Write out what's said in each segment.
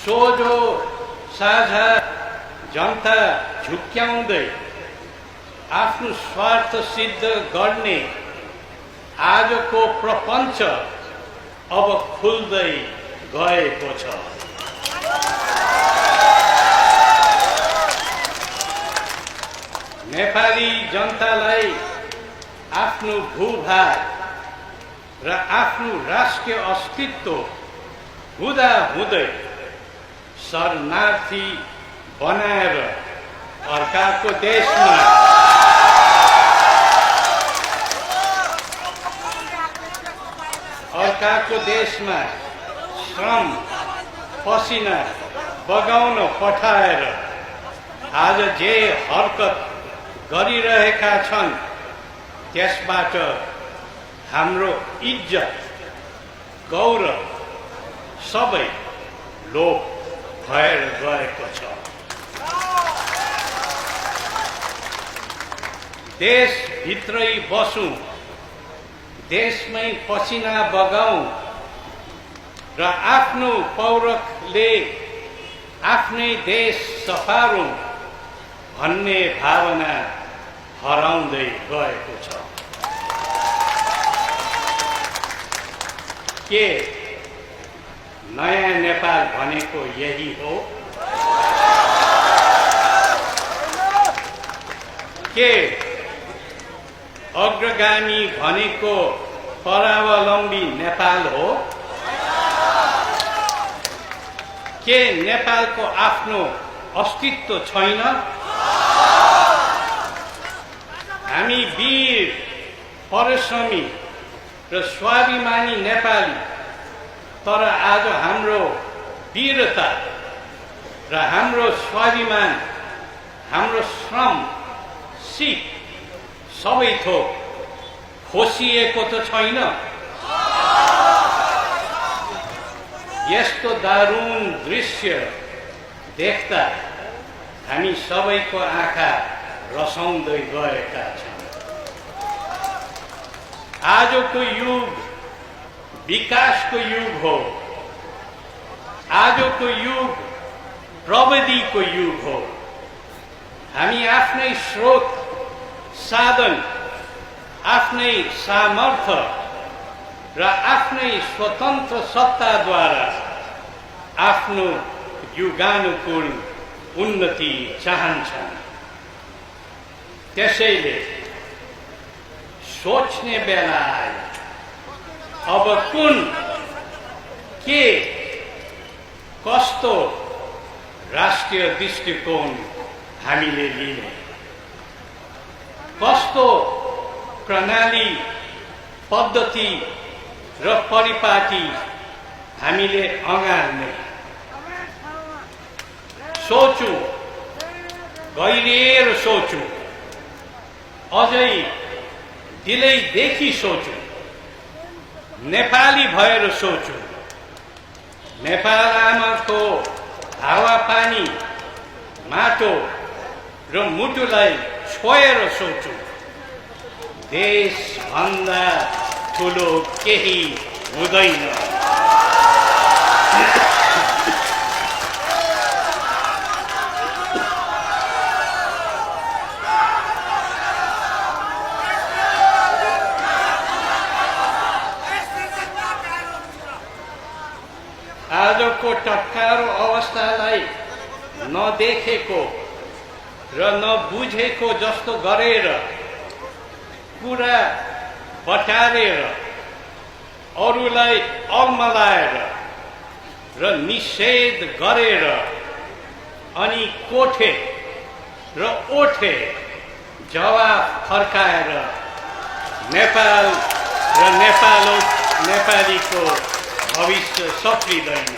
सोझो साझा जनता झुक्क्याउँदै आफ्नो स्वार्थ सिद्ध गर्ने आजको प्रपञ्च अब खुल्दै गएको छ। नेपाली जनतालाई आफ्नो भूभाग र आफ्नो राष्ट्रिय अस्तित्व हुँदाहुँदै शरणार्थी बनाएर अर्काको देशमा श्रम पसिना बगाउन पठाएर आज जे हरकत गरिरहेका छन् त्यसबाट हाम्रो इज्जत गौरव सबै लोप भएर गएको छ। देशभित्रै बसौँ, देशमै पसिना बगाउँ र आफ्नो पौरखले आफ्नै देश सफारौँ भन्ने भावना हराउँदै गएको छ। के नयाँ नेपाल भनेको यही हो? के अग्रगामी भनेको परावलम्बी नेपाल हो? के नेपालको आफ्नो अस्तित्व छैन? हामी वीर परिश्रमी र स्वाभिमानी नेपाली, तर आज हाम्रो वीरता र हाम्रो स्वाभिमान, हाम्रो श्रम सिप सबै थोक खोसिएको त छैन। यस्तो दारुण दृश्य देख्दा हामी सबैको आँखा रसाउँदै गएका छौँ। आजको युग विकासको युग हो। आजको युग प्रविधिको युग हो। हामी आफ्नै स्रोत साधन, आफ्नै सामर्थ्य र आफ्नै स्वतन्त्र सत्ताद्वारा आफ्नो युगानुकूल उन्नति चाहन्छन्। त्यसैले सोच्ने बेला आयो, अब कुन के कस्तो राष्ट्रिय दृष्टिकोण हामीले लिने, कस्तो प्रणाली पद्धति र परिपाटी हामीले अँगाल्ने। सोचौं, गहिरिएर सोचौं, अझै दिलैदेखि सोचौं, नेपाली भएर सोचौं। नेपाल आमाको हावापानी माटो र मुटुलाई छोएर सोचौं। देशभन्दा ठुलो केही हुँदैन। आजको टक्कारो अवस्थालाई नदेखेको र नबुझेको जस्तो गरेर कुरा बटारेर अरूलाई अल्मलाएर र निषेध गरेर अनि कोठे र ओठे जवाफ फर्काएर नेपाल र नेपालीको भविष्य सप्रिँदैन।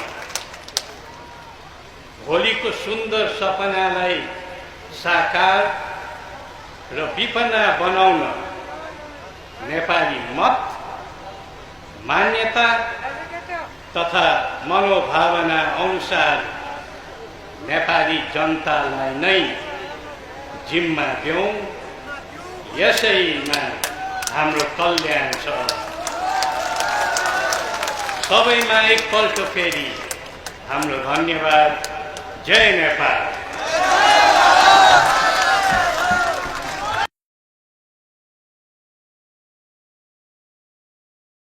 भोलिको सुन्दर सपनालाई साकार र विपना बनाउन नेपाली मत, मान्यता तथा मनोभावना अनुसार नेपाली जनतालाई नै जिम्मा दिउँ। यसैमा हाम्रो कल्याण छ। सबैमा एकपल्ट फेरि हाम्रो धन्यवाद। जय नेपाल।